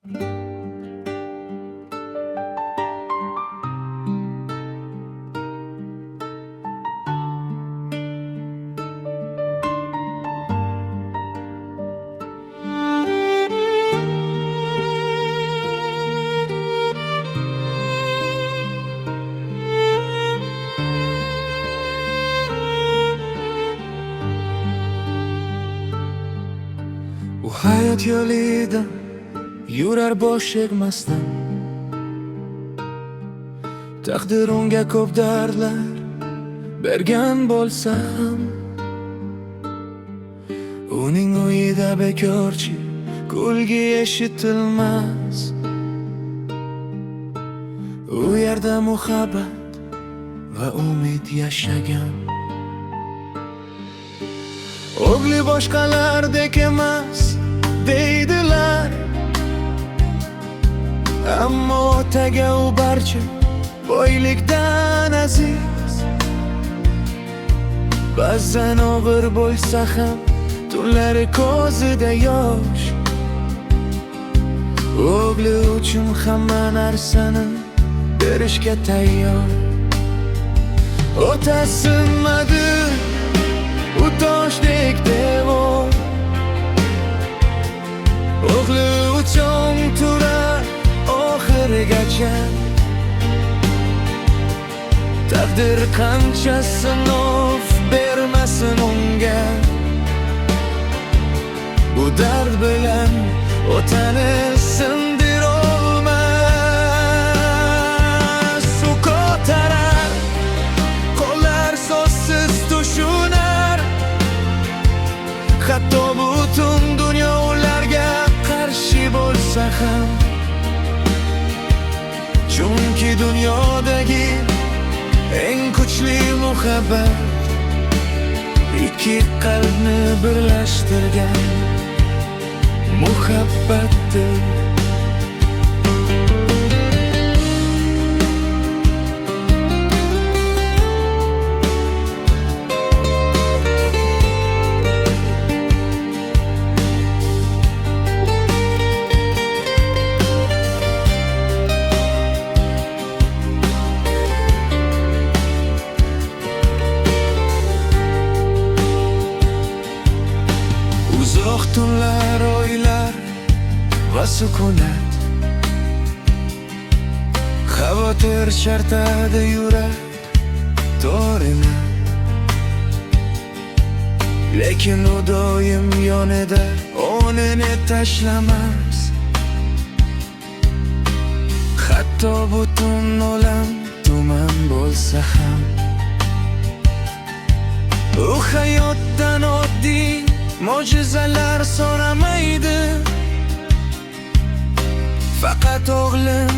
U hayot yo'lida yurar bosh egmasdan, taqdir unga ko'p dardlar bergan bo'lsa ham, uning uyida bekorchi kulgi eshitilmas. U yerda muhabbat va umid yashagan. O'g'li boshqalardek emas deydilar, ammo otaga u barcha boylikdan aziz. Ba'zan og'ir bo'lsa ham tunlari ko'zida yosh, o'g'li uchun hamma narsani berishga tayyor. Otasi sinmadi, u toshdek devor, o'g'li uchun turar oxirigacha. Taqdir qancha sinov bermasin unga, bu dard bilan otani sindirolmas. U ko'tarar qo'llar so'zsiz tushunar, hatto butun dunyo ularga qarshi bo'lsa ham. Chunki dunyodagi eng kuchli muhabbat ikki qalbni birlashtirgan muhabbatdir. Uzoq tunlar, oylar va sukunat, xavotir chartadi yurak to'rini. Lekin u doim yonida o'rnini tashlamas, hatto butun olam tuman bo'lsa ham. U hayotdan oddiy mo'jizalar so'ramaydi, faqat o'g'lim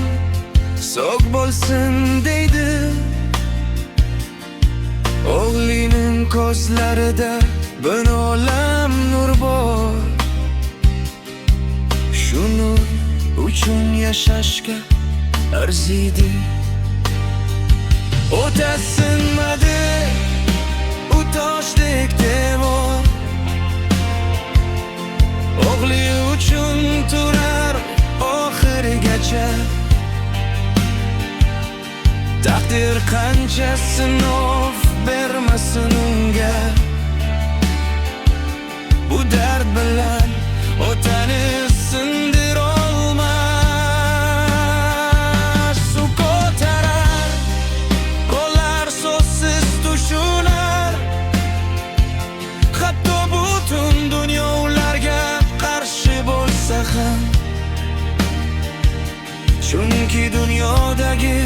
sog' bo'lsin deydi. O'g'lining ko'zlarida bir olam nur bor, shu nur uchun yashashga arziydi. Otasi sinmadi, u toshdek devor, o'g'li uchun turar oxirigacha. Taqdir qancha sinov bermasin unga, bu dard bilan otani sindirolmas. U ko'tarar qo'llar so'zsiz tushunar, hatto butun dunyo ularga qarshi bo'lsa ham. Chunki dunyodagi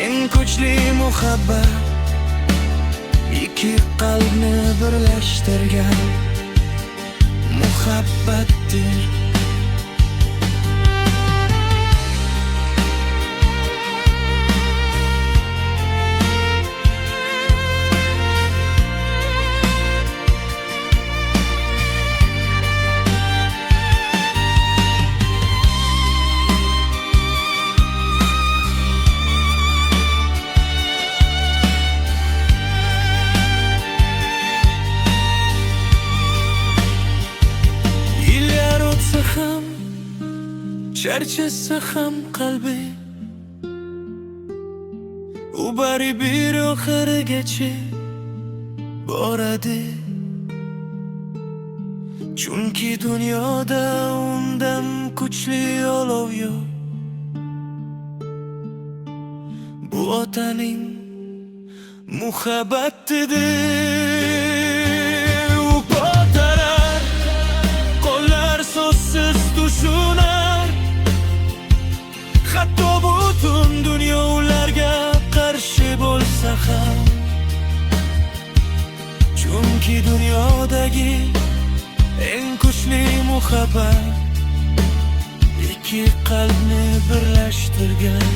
eng kuchli muhabbat ikki qalbni birlashtirgan muhabbatdir. charchasa ham qalbi u baribir oxirigacha boradi. Chunki dunyoda undan kuchli olov yo'q. Bu otaning muhabbatidir. U ko'tarar qo'llar so'zsiz tushunar. Hatto butun dunyo ularga qarshi bo'lsa ham. Chunki dunyodagi eng kuchli muhabbat ikki qalbni birlashtirgan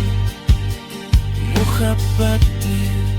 muhabbatdir.